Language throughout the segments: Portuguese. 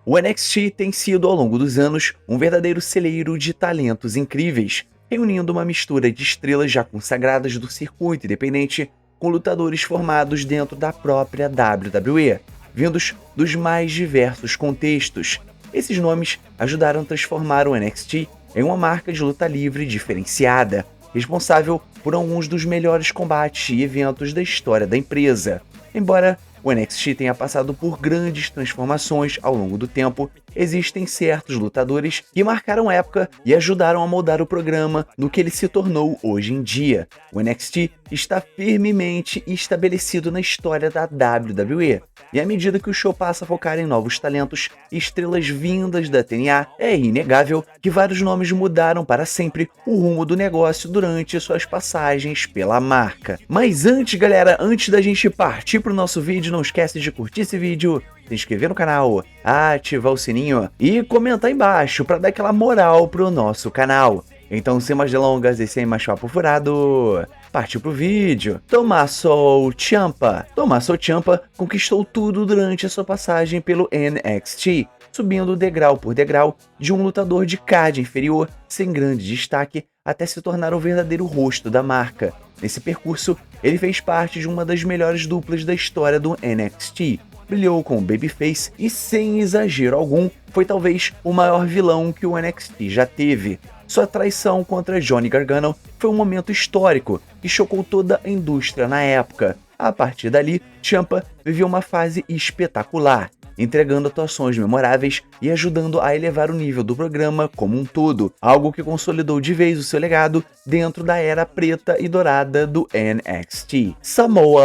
O NXT tem sido, ao longo dos anos, um verdadeiro celeiro de talentos incríveis, reunindo uma mistura de estrelas já consagradas do circuito independente com lutadores formados dentro da própria WWE, vindos dos mais diversos contextos. Esses nomes ajudaram a transformar o NXT em uma marca de luta livre diferenciada, responsável por alguns dos melhores combates e eventos da história da empresa. Embora o NXT tenha passado por grandes transformações ao longo do tempo, existem certos lutadores que marcaram época e ajudaram a moldar o programa no que ele se tornou hoje em dia. O NXT está firmemente estabelecido na história da WWE, e à medida que o show passa a focar em novos talentos e estrelas vindas da TNA, é inegável que vários nomes mudaram para sempre o rumo do negócio durante suas passagens pela marca. Mas antes, galera, antes da gente partir para o nosso vídeo, não esquece de curtir esse vídeo, se inscrever no canal, ativar o sininho e comentar aí embaixo para dar aquela moral pro nosso canal. Então, sem mais delongas e sem mais papo furado, partiu pro vídeo. Tommaso Ciampa. Tommaso Ciampa conquistou tudo durante a sua passagem pelo NXT, subindo degrau por degrau de um lutador de card inferior, sem grande destaque, até se tornar o verdadeiro rosto da marca. Nesse percurso, ele fez parte de uma das melhores duplas da história do NXT. Brilhou com o Babyface e, sem exagero algum, foi talvez o maior vilão que o NXT já teve. Sua traição contra Johnny Gargano foi um momento histórico que chocou toda a indústria na época. A partir dali, Ciampa viveu uma fase espetacular, entregando atuações memoráveis e ajudando a elevar o nível do programa como um todo, algo que consolidou de vez o seu legado dentro da era preta e dourada do NXT. Samoa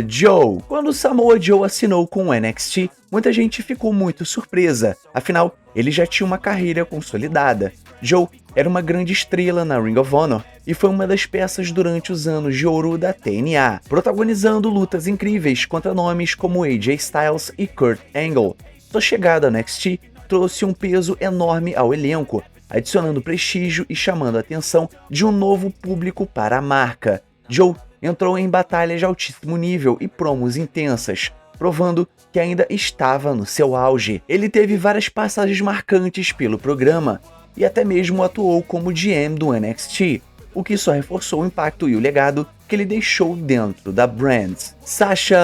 Joe. Quando Samoa Joe assinou com o NXT, muita gente ficou muito surpresa, afinal, ele já tinha uma carreira consolidada. Joe era uma grande estrela na Ring of Honor e foi uma das peças durante os anos de ouro da TNA, protagonizando lutas incríveis contra nomes como AJ Styles e Kurt Angle. Sua chegada ao NXT trouxe um peso enorme ao elenco, adicionando prestígio e chamando a atenção de um novo público para a marca. Joe entrou em batalhas de altíssimo nível e promos intensas, provando que ainda estava no seu auge. Ele teve várias passagens marcantes pelo programa, e até mesmo atuou como GM do NXT, o que só reforçou o impacto e o legado que ele deixou dentro da brand. Sasha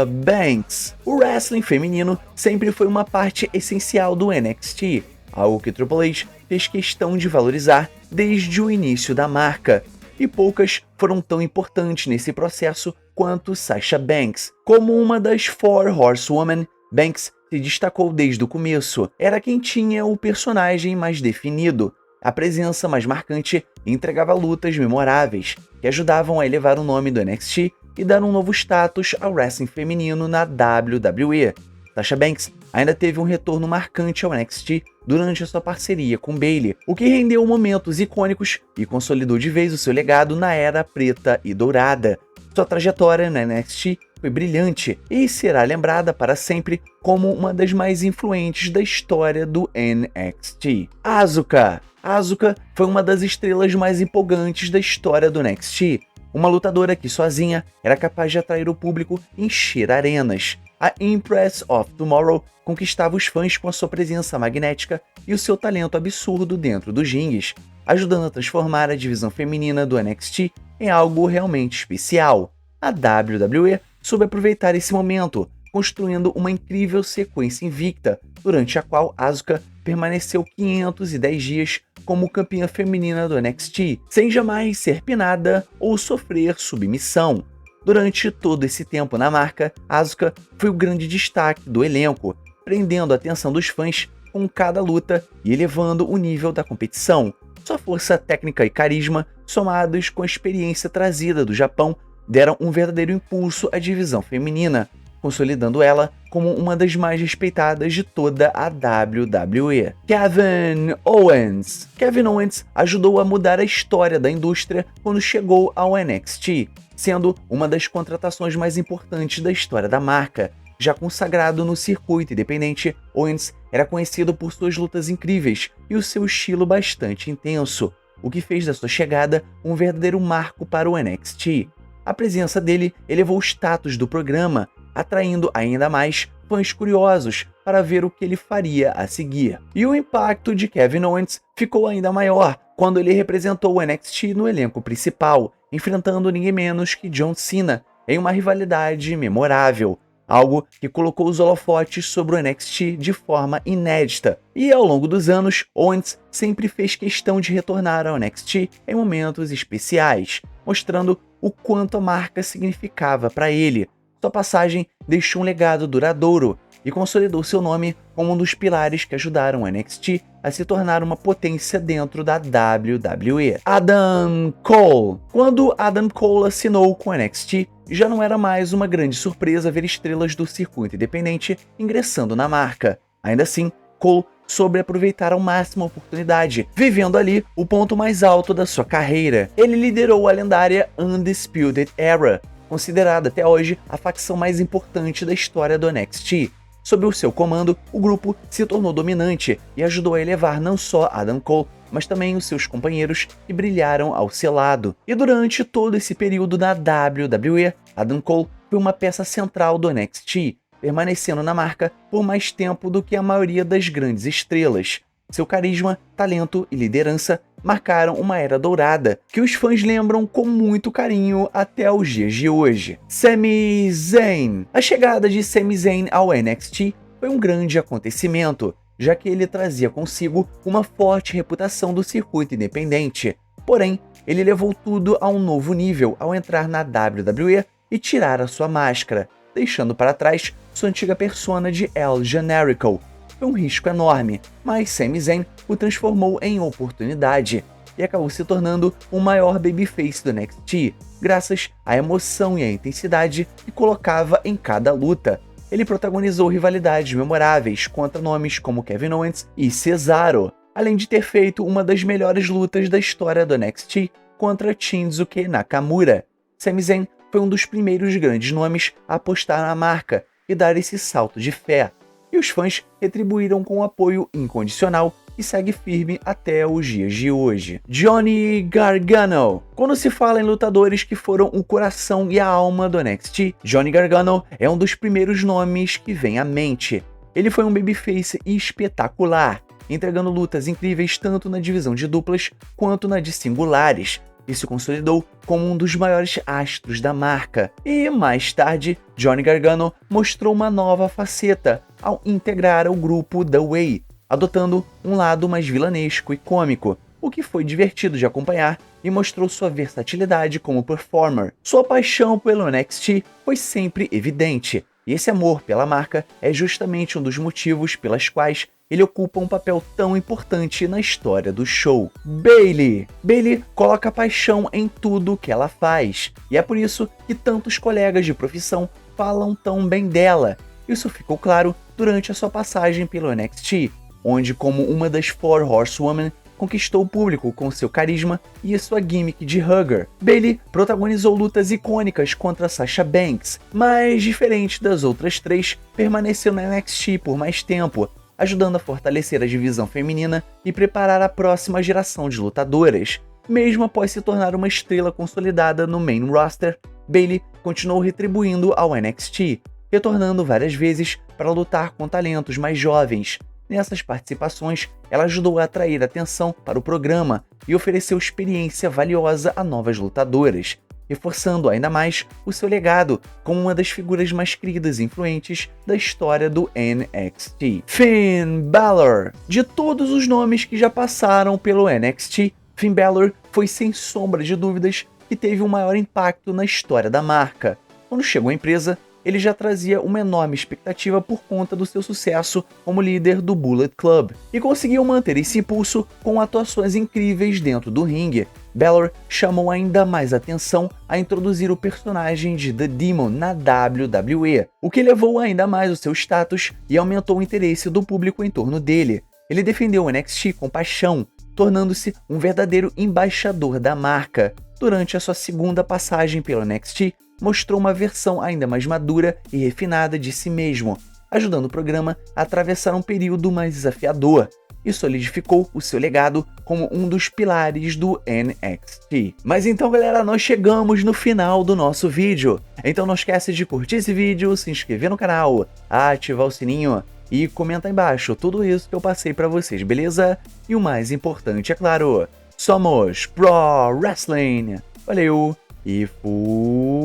Banks. O wrestling feminino sempre foi uma parte essencial do NXT, algo que Triple H fez questão de valorizar desde o início da marca, e poucas foram tão importantes nesse processo quanto Sasha Banks. Como uma das Four Horsewomen, Banks se destacou desde o começo. Era quem tinha o personagem mais definido, a presença mais marcante e entregava lutas memoráveis, que ajudavam a elevar o nome do NXT e dar um novo status ao wrestling feminino na WWE. Sasha Banks ainda teve um retorno marcante ao NXT durante a sua parceria com Bayley, o que rendeu momentos icônicos e consolidou de vez o seu legado na era preta e dourada. Sua trajetória no NXT foi brilhante e será lembrada para sempre como uma das mais influentes da história do NXT. Asuka. Asuka foi uma das estrelas mais empolgantes da história do NXT, uma lutadora que sozinha era capaz de atrair o público e encher arenas. A Empress of Tomorrow conquistava os fãs com a sua presença magnética e o seu talento absurdo dentro dos rings, ajudando a transformar a divisão feminina do NXT em algo realmente especial. A WWE soube aproveitar esse momento, construindo uma incrível sequência invicta, durante a qual Asuka permaneceu 510 dias como campeã feminina do NXT, sem jamais ser pinada ou sofrer submissão. Durante todo esse tempo na marca, Asuka foi o grande destaque do elenco, prendendo a atenção dos fãs com cada luta e elevando o nível da competição. Sua força técnica e carisma, somados com a experiência trazida do Japão, deram um verdadeiro impulso à divisão feminina, consolidando ela como uma das mais respeitadas de toda a WWE. Kevin Owens. Kevin Owens ajudou a mudar a história da indústria quando chegou ao NXT, sendo uma das contratações mais importantes da história da marca. Já consagrado no circuito independente, Owens era conhecido por suas lutas incríveis e o seu estilo bastante intenso, o que fez da sua chegada um verdadeiro marco para o NXT. A presença dele elevou o status do programa, atraindo ainda mais fãs curiosos para ver o que ele faria a seguir. E o impacto de Kevin Owens ficou ainda maior quando ele representou o NXT no elenco principal, enfrentando ninguém menos que John Cena em uma rivalidade memorável, algo que colocou os holofotes sobre o NXT de forma inédita. E ao longo dos anos, Owens sempre fez questão de retornar ao NXT em momentos especiais, mostrando o quanto a marca significava para ele. Sua passagem deixou um legado duradouro e consolidou seu nome como um dos pilares que ajudaram o NXT a se tornar uma potência dentro da WWE. Adam Cole. Quando Adam Cole assinou com o NXT, já não era mais uma grande surpresa ver estrelas do circuito independente ingressando na marca. Ainda assim, Cole soube aproveitar ao máximo a oportunidade, vivendo ali o ponto mais alto da sua carreira. Ele liderou a lendária Undisputed Era, considerada até hoje a facção mais importante da história do NXT. Sob o seu comando, o grupo se tornou dominante e ajudou a elevar não só Adam Cole, mas também os seus companheiros que brilharam ao seu lado. E durante todo esse período na WWE, Adam Cole foi uma peça central do NXT, permanecendo na marca por mais tempo do que a maioria das grandes estrelas. Seu carisma, talento e liderança marcaram uma era dourada que os fãs lembram com muito carinho até os dias de hoje. Sami Zayn. A chegada de Sami Zayn ao NXT foi um grande acontecimento, já que ele trazia consigo uma forte reputação do circuito independente. Porém, ele levou tudo a um novo nível ao entrar na WWE e tirar a sua máscara, deixando para trás sua antiga persona de El Generico. Foi um risco enorme, mas Sami Zayn o transformou em oportunidade e acabou se tornando o maior babyface do NXT, graças à emoção e à intensidade que colocava em cada luta. Ele protagonizou rivalidades memoráveis contra nomes como Kevin Owens e Cesaro, além de ter feito uma das melhores lutas da história do NXT contra Shinsuke Nakamura. Sami Zayn foi um dos primeiros grandes nomes a apostar na marca e dar esse salto de fé. E os fãs retribuíram com apoio incondicional e segue firme até os dias de hoje. Johnny Gargano. Quando se fala em lutadores que foram o coração e a alma do NXT, Johnny Gargano é um dos primeiros nomes que vem à mente. Ele foi um babyface espetacular, entregando lutas incríveis tanto na divisão de duplas quanto na de singulares, e se consolidou como um dos maiores astros da marca. E mais tarde, Johnny Gargano mostrou uma nova faceta ao integrar o grupo The Way, adotando um lado mais vilanesco e cômico, o que foi divertido de acompanhar e mostrou sua versatilidade como performer. Sua paixão pelo NXT foi sempre evidente, e esse amor pela marca é justamente um dos motivos pelas quais ele ocupa um papel tão importante na história do show. Bayley. Bayley coloca paixão em tudo que ela faz, e é por isso que tantos colegas de profissão falam tão bem dela. Isso ficou claro durante a sua passagem pelo NXT, onde, como uma das Four Horsewomen, conquistou o público com seu carisma e sua gimmick de hugger. Bayley protagonizou lutas icônicas contra Sasha Banks, mas, diferente das outras três, permaneceu no NXT por mais tempo, ajudando a fortalecer a divisão feminina e preparar a próxima geração de lutadoras. Mesmo após se tornar uma estrela consolidada no main roster, Bayley continuou retribuindo ao NXT, retornando várias vezes para lutar com talentos mais jovens. Nessas participações, ela ajudou a atrair atenção para o programa e ofereceu experiência valiosa a novas lutadoras, reforçando ainda mais o seu legado como uma das figuras mais queridas e influentes da história do NXT. Finn Balor. De todos os nomes que já passaram pelo NXT, Finn Balor foi sem sombra de dúvidas que teve um maior impacto na história da marca. Quando chegou à empresa, ele já trazia uma enorme expectativa por conta do seu sucesso como líder do Bullet Club, e conseguiu manter esse impulso com atuações incríveis dentro do ringue. Balor chamou ainda mais atenção a introduzir o personagem de The Demon na WWE, o que elevou ainda mais o seu status e aumentou o interesse do público em torno dele. Ele defendeu o NXT com paixão, tornando-se um verdadeiro embaixador da marca. Durante a sua segunda passagem pelo NXT, mostrou uma versão ainda mais madura e refinada de si mesmo, ajudando o programa a atravessar um período mais desafiador, e solidificou o seu legado como um dos pilares do NXT. Mas então, galera, nós chegamos no final do nosso vídeo. Então não esquece de curtir esse vídeo, se inscrever no canal, ativar o sininho e comenta aí embaixo tudo isso que eu passei pra vocês, beleza? E o mais importante, é claro, somos Pro Wrestling. Valeu e fui!